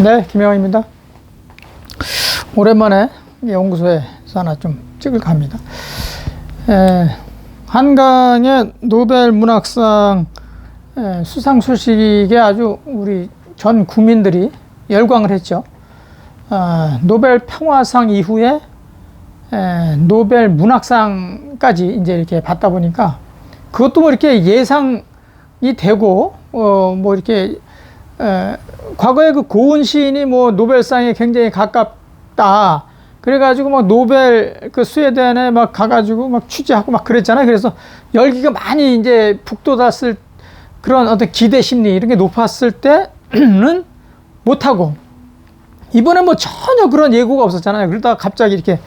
네, 김영환입니다. 오랜만에 연구소에서 하나 좀 찍을까 합니다. 한강의 노벨 문학상 수상 소식에 아주 우리 전 국민들이 열광을 했죠. 노벨 평화상 이후에 노벨 문학상까지 이제 이렇게 받다 보니까 그것도 뭐 이렇게 예상이 되고 뭐 이렇게 과거에 그 고은 시인이 뭐 노벨상에 굉장히 가깝다 그래가지고 막 노벨 그 스웨덴에 막 가가지고 막 취재하고 막 그랬잖아요. 그래서 열기가 많이 이제 북돋았을 그런 어떤 기대 심리 이런 게 높았을 때는 못하고 이번에 뭐 전혀 그런 예고가 없었잖아요. 그러다가 갑자기 이렇게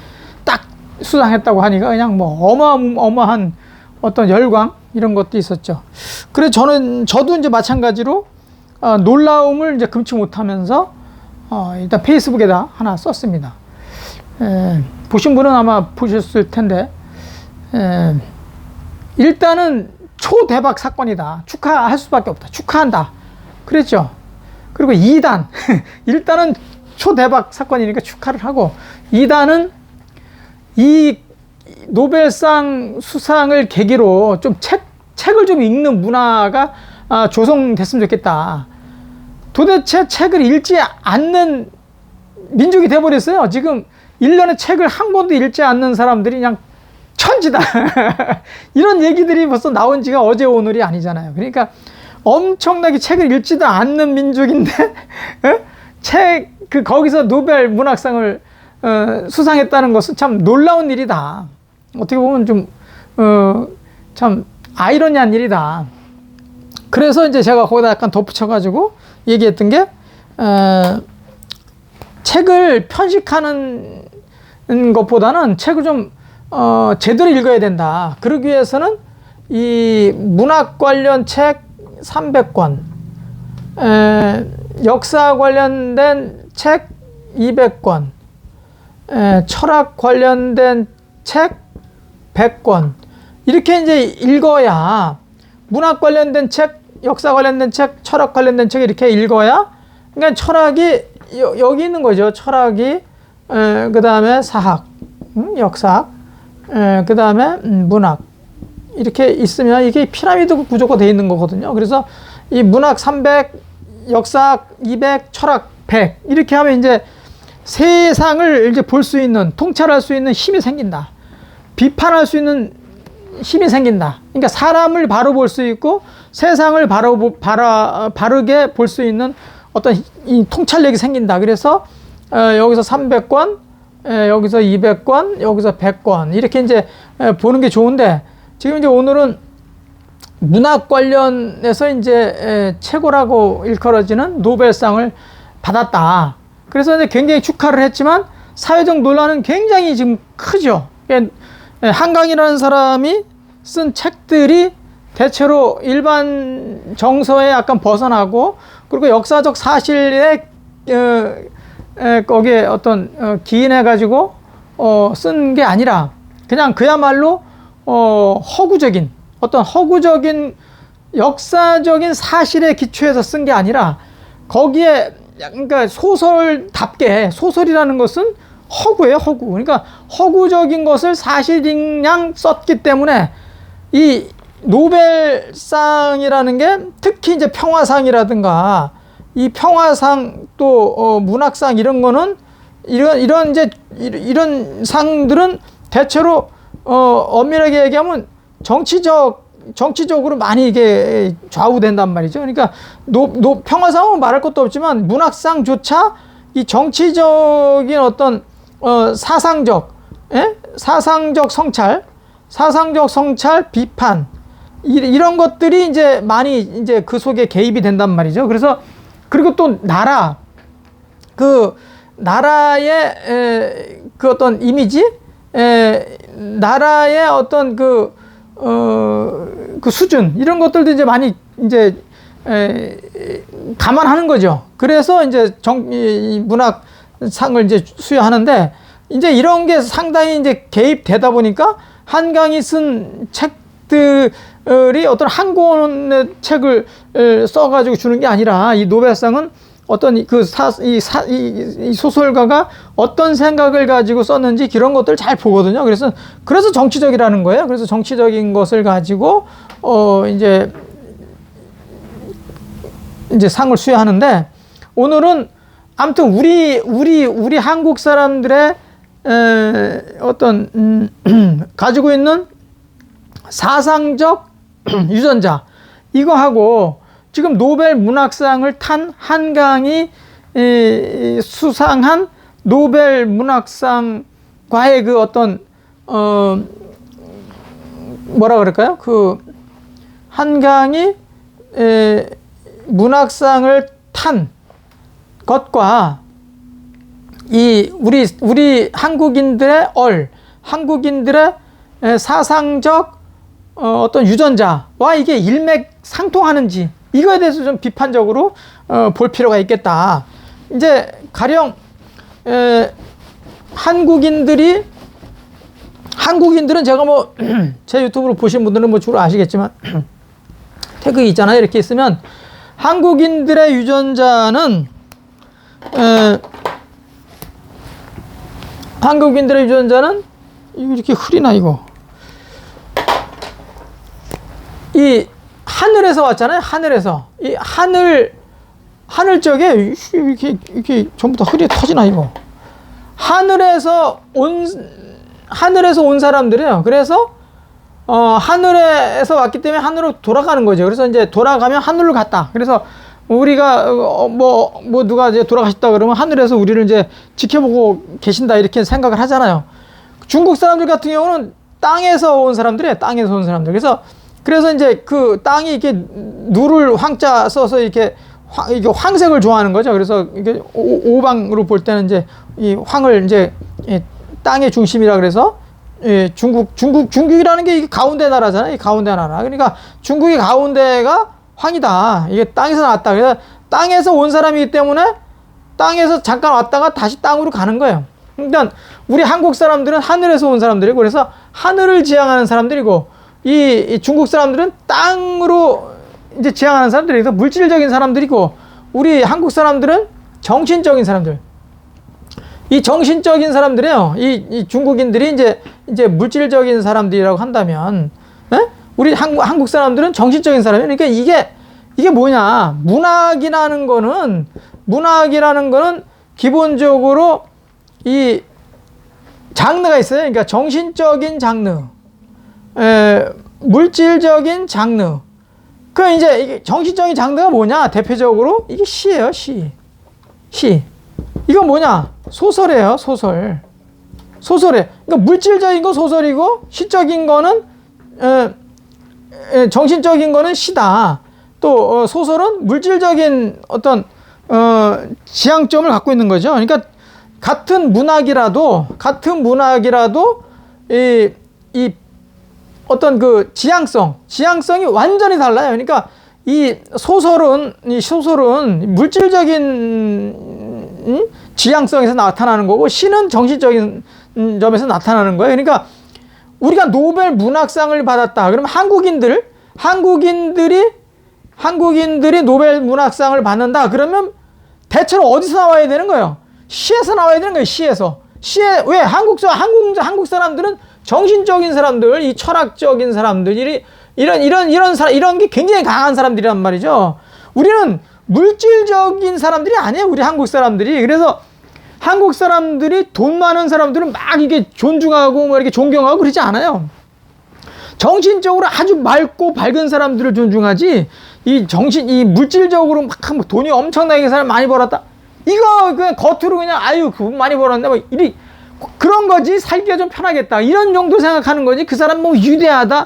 딱 수상했다고 하니까 그냥 뭐 어마어마한 어떤 열광 이런 것도 있었죠. 그래 저도 이제 마찬가지로 놀라움을 이제 금치 못하면서 일단 페이스북에다 하나 썼습니다. 보신 분은 아마 보셨을 텐데 일단은 초대박 사건이다. 축하할 수밖에 없다. 축하한다. 그랬죠. 그리고 2단 일단은 초대박 사건이니까 축하를 하고 2단은 이 노벨상 수상을 계기로 좀 책을 좀 읽는 문화가 조성됐으면 좋겠다. 도대체 책을 읽지 않는 민족이 돼버렸어요. 지금 1년에 책을 한 권도 읽지 않는 사람들이 그냥 천지다. 이런 얘기들이 벌써 나온 지가 어제 오늘이 아니잖아요. 그러니까 엄청나게 책을 읽지도 않는 민족인데 거기서 노벨 문학상을 수상했다는 것은 참 놀라운 일이다. 어떻게 보면 좀 참 아이러니한 일이다. 그래서 이제 제가 거기다 약간 덧붙여가지고 얘기했던 게 책을 편식하는 것보다는 책을 좀 제대로 읽어야 된다. 그러기 위해서는 이 문학 관련 책 300권, 역사 관련된 책 200권, 철학 관련된 책 100권 이렇게 이제 읽어야 문학 관련된 책, 역사 관련된 책, 철학 관련된 책 이렇게 읽어야 그러니까 철학이 여기 있는 거죠. 철학이 그 다음에 사학, 역사학, 그 다음에 문학 이렇게 있으면 이게 피라미드 구조가 되어 있는 거거든요. 그래서 이 문학 300, 역사학 200, 철학 100 이렇게 하면 이제 세상을 이제 볼 수 있는 통찰할 수 있는 힘이 생긴다. 비판할 수 있는 힘이 생긴다. 그러니까 사람을 바로 볼 수 있고 세상을 바르게 볼 수 있는 어떤 이 통찰력이 생긴다. 그래서 여기서 300권, 여기서 200권, 여기서 100권 이렇게 이제 보는 게 좋은데 지금 이제 오늘은 문학 관련해서 이제 최고라고 일컬어지는 노벨상을 받았다. 그래서 이제 굉장히 축하를 했지만 사회적 논란은 굉장히 지금 크죠. 한강이라는 사람이 쓴 책들이 대체로 일반 정서에 약간 벗어나고 그리고 역사적 사실에 거기에 어떤 기인해 가지고 쓴 게 아니라 그냥 그야말로 허구적인 역사적인 사실에 기초해서 쓴 게 아니라 거기에 그러니까 소설답게 소설이라는 것은 허구예요, 허구. 그러니까 허구적인 것을 사실인양 썼기 때문에 이 노벨상이라는 게 특히 이제 평화상이라든가 이 평화상 또 문학상 이런 거는 이런 상들은 대체로 엄밀하게 얘기하면 정치적으로 많이 이게 좌우된단 말이죠. 그러니까 평화상은 말할 것도 없지만 문학상조차 이 정치적인 어떤 사상적 성찰, 비판 이런 것들이 이제 많이 이제 그 속에 개입이 된단 말이죠. 그래서 그리고 또 나라의 그 어떤 이미지, 나라의 어떤 그 수준 이런 것들도 이제 많이 이제 감안하는 거죠. 그래서 이제 이 문학상을 이제 수여하는데 이제 이런 게 상당히 이제 개입되다 보니까 한강이 쓴 책들이 어떤 한 권의 책을 써가지고 주는 게 아니라 이 노벨상은 어떤 이 소설가가 어떤 생각을 가지고 썼는지 그런 것들을 잘 보거든요. 그래서 정치적이라는 거예요. 그래서 정치적인 것을 가지고 이제 상을 수여하는데, 오늘은 아무튼 우리 한국 사람들의 어떤 가지고 있는 사상적 유전자, 이거하고 지금 노벨 문학상을 탄 한강이 수상한 노벨 문학상과의 그 어떤 뭐라 그럴까요? 그 한강이 문학상을 탄 것과 이 우리 한국인들의 사상적 어떤 유전자와 이게 일맥상통하는지, 이거에 대해서 좀 비판적으로 볼 필요가 있겠다. 이제 가령 한국인들은 제가 뭐 제 유튜브로 보신 분들은 뭐 주로 아시겠지만 태그 있잖아요. 이렇게 있으면 한국인들의 유전자는 이렇게 흐리나 이거, 이 하늘에서 왔잖아요. 하늘에서 이 하늘 쪽에 이렇게 전부 다 흐리 터지나 이거. 하늘에서 온 사람들이에요. 그래서 하늘에서 왔기 때문에 하늘로 돌아가는 거죠. 그래서 이제 돌아가면 하늘로 갔다. 그래서 우리가 누가 이제 돌아가셨다 그러면 하늘에서 우리를 이제 지켜보고 계신다, 이렇게 생각을 하잖아요. 중국 사람들 같은 경우는 땅에서 온 사람들이에요. 땅에서 온 사람들. 그래서 이제 그 땅이 이렇게 누를 황자 써서 이게 황색을 좋아하는 거죠. 그래서 이게 오방으로 볼 때는 이제 이 황을 이제 땅의 중심이라 그래서 중국이라는 게 이게 가운데 나라잖아요. 이 가운데 나라. 그러니까 중국의 가운데가 황이다. 이게 땅에서 나왔다. 그래서 땅에서 온 사람이기 때문에 땅에서 잠깐 왔다가 다시 땅으로 가는 거예요. 그러니까 우리 한국 사람들은 하늘에서 온 사람들이고, 그래서 하늘을 지향하는 사람들이고, 이 중국 사람들은 땅으로 이제 지향하는 사람들이고, 물질적인 사람들이고, 우리 한국 사람들은 정신적인 사람들. 이 정신적인 사람들이에요. 이 중국인들이 이제 물질적인 사람들이라고 한다면, 우리 한국 사람들은 정신적인 사람이에요. 그러니까 이게 뭐냐? 문학이라는 거는 기본적으로 이 장르가 있어요. 그러니까 정신적인 장르, 물질적인 장르. 이제 이게 정신적인 장르가 뭐냐? 대표적으로 이게 시예요. 시. 이거 뭐냐? 소설이에요. 소설이에요. 그러니까 물질적인 거 소설이고, 시적인 거는 정신적인 거는 시다. 또 소설은 물질적인 어떤 지향점을 갖고 있는 거죠. 그러니까 같은 문학이라도 이 어떤 그 지향성이 완전히 달라요. 그러니까 이 소설은 물질적인 지향성에서 나타나는 거고, 시는 정신적인 점에서 나타나는 거예요. 그러니까 우리가 노벨 문학상을 받았다. 그러면 한국인들이 노벨 문학상을 받는다. 그러면 대체로 어디서 나와야 되는 거예요? 시에서 나와야 되는 거예요. 왜? 한국 사람들은 정신적인 사람들, 이 철학적인 사람들이 이런 게 굉장히 강한 사람들이란 말이죠. 우리는 물질적인 사람들이 아니에요. 우리 한국 사람들이. 그래서 한국 사람들이 돈 많은 사람들은 막 이게 존중하고 뭐 이렇게 존경하고 그러지 않아요. 정신적으로 아주 맑고 밝은 사람들을 존중하지, 이 물질적으로 막 돈이 엄청나게 사람 많이 벌었다, 이거 그냥 겉으로 그냥 아유 그 많이 벌었네 뭐 그런 거지, 살기가 좀 편하겠다 이런 정도 생각하는 거지. 그 사람 뭐 위대하다,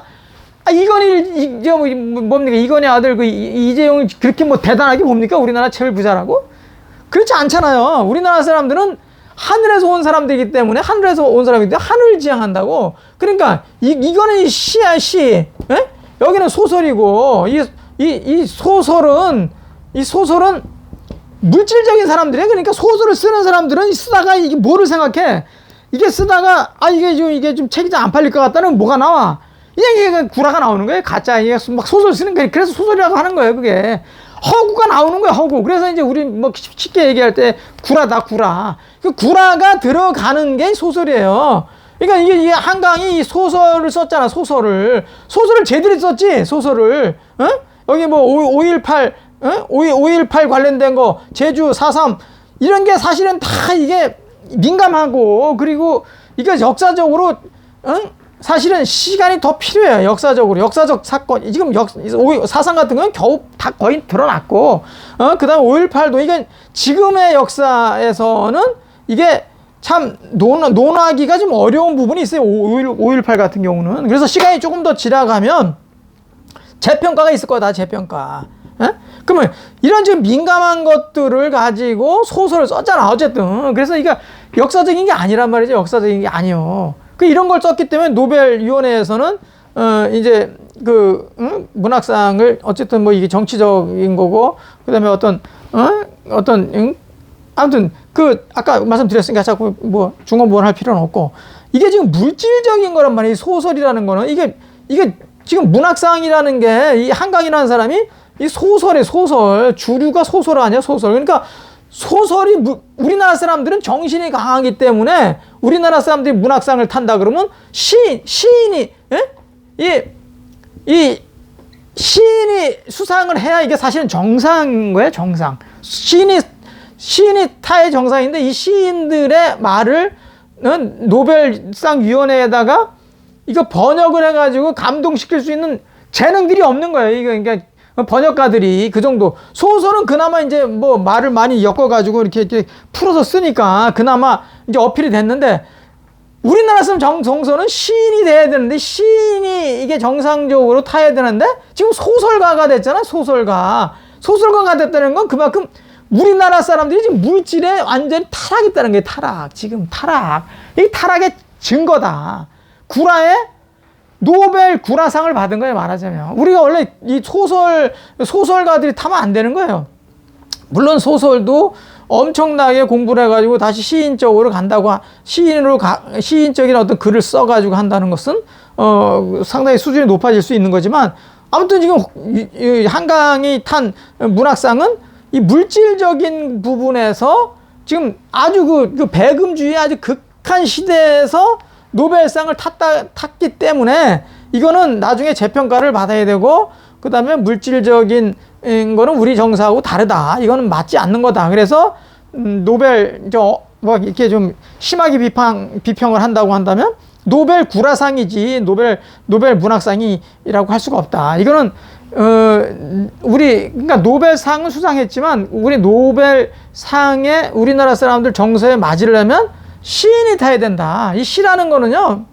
뭡니까 이건희 아들 그 이재용이 그렇게 뭐 대단하게 봅니까? 우리나라 제일 부자라고? 그렇지 않잖아요. 우리나라 사람들은 하늘에서 온 사람들이기 때문에 하늘을 지향한다고. 그러니까 이거는 시야, 시. 에? 여기는 소설이고, 이 소설은 물질적인 사람들이에요. 그러니까 소설을 쓰는 사람들은 쓰다가 이게 뭐를 생각해? 이게 쓰다가 이게 좀 책이 안 팔릴 것 같다는 뭐가 나와? 이게 구라가 나오는 거예요. 가짜. 이게 막 소설 쓰는 거예요. 그래서 소설이라고 하는 거예요. 그게 허구가 나오는 거야, 허구. 그래서 이제 우리 뭐 쉽게 얘기할 때 구라다, 구라. 그 구라가 들어가는 게 소설이에요. 그러니까 이게 한강이 소설을 썼잖아, 소설을 제대로 썼지, 소설을. 어? 여기 뭐 5.18, 5.18 관련된 거, 제주 4.3 이런 게 사실은 다 이게 민감하고, 그리고 이게 역사적으로 사실은 시간이 더 필요해요. 역사적 사건. 지금 4.3 같은 건 겨우 다 거의 드러났고, 그 다음에 5.18도 이게 지금의 역사에서는 이게 참 논하기가 좀 어려운 부분이 있어요. 5.18 같은 경우는. 그래서 시간이 조금 더 지나가면 재평가가 있을 거다, 재평가. 그러면 이런 지금 민감한 것들을 가지고 소설을 썼잖아, 어쨌든. 그래서 이게 역사적인 게 아니란 말이죠. 역사적인 게 아니요. 이런 걸 썼기 때문에 노벨위원회에서는 이제 문학상을 어쨌든 뭐 이게 정치적인 거고, 그다음에 아무튼 아까 말씀드렸으니까 자꾸 뭐 중언부언할 필요는 없고, 이게 지금 물질적인 거란 말이에요. 소설이라는 거는 이게 지금 문학상이라는 게 이 한강이라는 사람이 이 소설 주류가 소설 아니야, 소설. 그러니까 소설이 우리나라 사람들은 정신이 강하기 때문에 우리나라 사람들이 문학상을 탄다 그러면 시인이 이 시인이 수상을 해야 이게 사실은 정상인 거예요, 정상. 시인이 타의 정상인데, 이 시인들의 말을 노벨상 위원회에다가 이거 번역을 해가지고 감동시킬 수 있는 재능들이 없는 거예요. 이거 그러니까 번역가들이 그 정도. 소설은 그나마 이제 뭐 말을 많이 엮어가지고 이렇게 풀어서 쓰니까 그나마 이제 어필이 됐는데, 우리나라 사람 정서는 시인이 돼야 되는데, 시인이 이게 정상적으로 타야 되는데 지금 소설가가 됐잖아. 소설가가 됐다는 건 그만큼 우리나라 사람들이 지금 물질에 완전히 타락했다는 게 지금 타락. 이 타락의 증거다. 노벨 구라상을 받은 거예요, 말하자면. 우리가 원래 이 소설가들이 타면 안 되는 거예요. 물론 소설도 엄청나게 공부를 해가지고 다시 시인적으로 간다고, 시인적인 어떤 글을 써가지고 한다는 것은, 상당히 수준이 높아질 수 있는 거지만, 아무튼 지금 한강이 탄 문학상은 이 물질적인 부분에서 지금 아주 그 배금주의 아주 극한 시대에서 노벨상을 탔기 때문에 이거는 나중에 재평가를 받아야 되고, 그 다음에 물질적인 거는 우리 정서하고 다르다. 이거는 맞지 않는 거다. 그래서 뭐 이렇게 좀 심하게 비평을 한다고 한다면 노벨 구라상이지 노벨 문학상이라고 할 수가 없다. 이거는 그러니까 노벨상은 수상했지만 우리 노벨상에 우리나라 사람들 정서에 맞으려면 시인이 타야 된다. 이 시라는 거는요,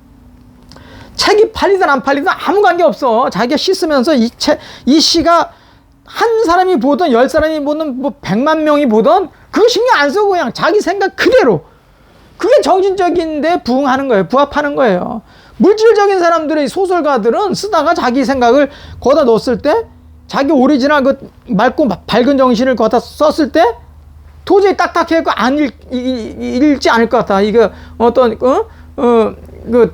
책이 팔리든 안 팔리든 아무 관계 없어. 자기가 시 쓰면서 이 시가 한 사람이 보든 10사람이 보든 뭐 100만 명이 보든 그거 신경 안 쓰고 그냥 자기 생각 그대로, 그게 정신적인데 부합하는 거예요. 물질적인 사람들의 소설가들은 쓰다가 자기 생각을 거기다 넣었을 때, 자기 오리지널 맑고 밝은 정신을 거기다 썼을 때 도저히 딱딱해갖고 안 읽지 않을 것 같다. 이거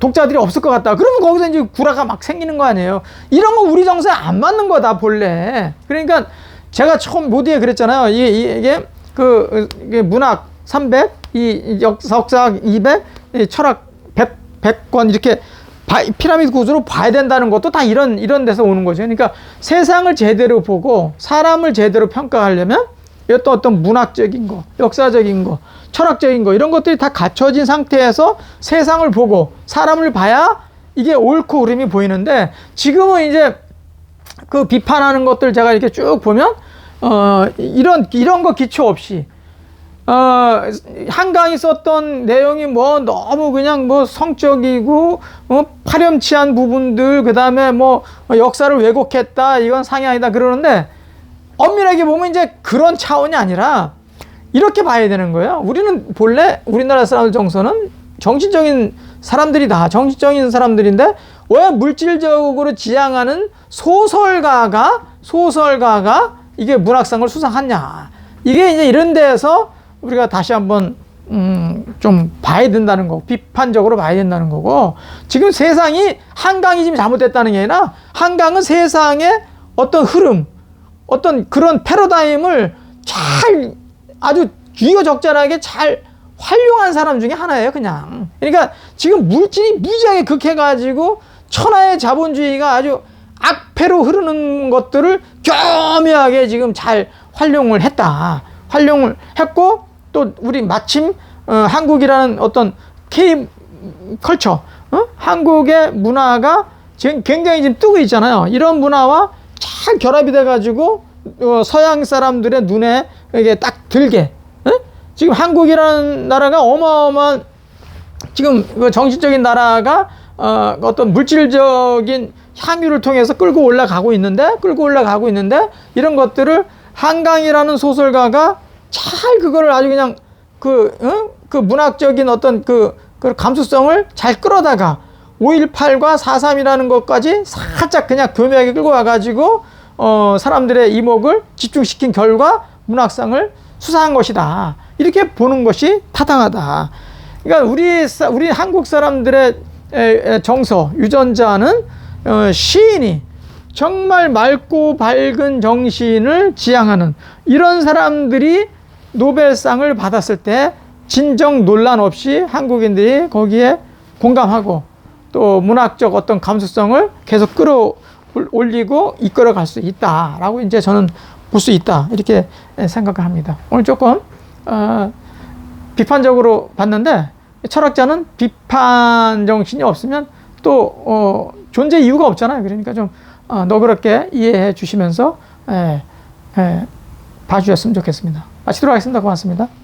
독자들이 없을 것 같다. 그러면 거기서 이제 구라가 막 생기는 거 아니에요. 이런 거 우리 정서에 안 맞는 거다, 본래. 그러니까 제가 처음 모두에 그랬잖아요. 이게 문학 300, 역사 200, 철학 100권 이렇게 피라미드 구조로 봐야 된다는 것도 다 이런 데서 오는 거죠. 그러니까 세상을 제대로 보고 사람을 제대로 평가하려면 또 어떤 문학적인 거, 역사적인 거, 철학적인 거, 이런 것들이 다 갖춰진 상태에서 세상을 보고 사람을 봐야 이게 옳고 그름이 보이는데, 지금은 이제 그 비판하는 것들 제가 이렇게 쭉 보면 이런 거 기초 없이 한강이 썼던 내용이 뭐 너무 그냥 뭐 성적이고 파렴치한 부분들, 그 다음에 뭐 역사를 왜곡했다, 이건 상향이다 그러는데, 엄밀하게 보면 이제 그런 차원이 아니라 이렇게 봐야 되는 거예요. 우리는 본래 우리나라 사람들 정서는 정신적인 사람들이다. 정신적인 사람들인데 왜 물질적으로 지향하는 소설가가 이게 문학상을 수상하냐. 이게 이제 이런 데에서 우리가 다시 한번 좀 봐야 된다는 거, 비판적으로 봐야 된다는 거고, 지금 세상이 한강이 지금 잘못됐다는 게 아니라 한강은 세상의 어떤 흐름, 어떤 그런 패러다임을 잘 아주 유효적절하게 잘 활용한 사람 중에 하나예요, 그냥. 그러니까 지금 물질이 무지하게 극해가지고 천하의 자본주의가 아주 악패로 흐르는 것들을 교묘하게 지금 잘 활용을 했다. 활용을 했고, 또 우리 마침 한국이라는 어떤 K 컬처, 한국의 문화가 지금 굉장히 지금 뜨고 있잖아요. 이런 문화와 잘 결합이 돼가지고 서양 사람들의 눈에 이게 딱 들게. 지금 한국이라는 나라가 어마어마한 지금 정신적인 나라가 어떤 물질적인 향유를 통해서 끌고 올라가고 있는데 이런 것들을 한강이라는 소설가가 잘 그거를 아주 그냥 그 문학적인 어떤 그 감수성을 잘 끌어다가 5.18과 4.3이라는 것까지 살짝 그냥 교묘하게 끌고 와가지고 사람들의 이목을 집중시킨 결과 문학상을 수상한 것이다. 이렇게 보는 것이 타당하다. 그러니까 우리 한국 사람들의 정서, 유전자는 시인이 정말 맑고 밝은 정신을 지향하는 이런 사람들이 노벨상을 받았을 때 진정 논란 없이 한국인들이 거기에 공감하고 또 문학적 어떤 감수성을 계속 끌어올리고 이끌어갈 수 있다라고 이제 저는 볼 수 있다 이렇게 생각을 합니다. 오늘 조금 비판적으로 봤는데 철학자는 비판 정신이 없으면 또 존재 이유가 없잖아요. 그러니까 좀 너그럽게 이해해 주시면서 봐주셨으면 좋겠습니다. 마치도록 하겠습니다. 고맙습니다.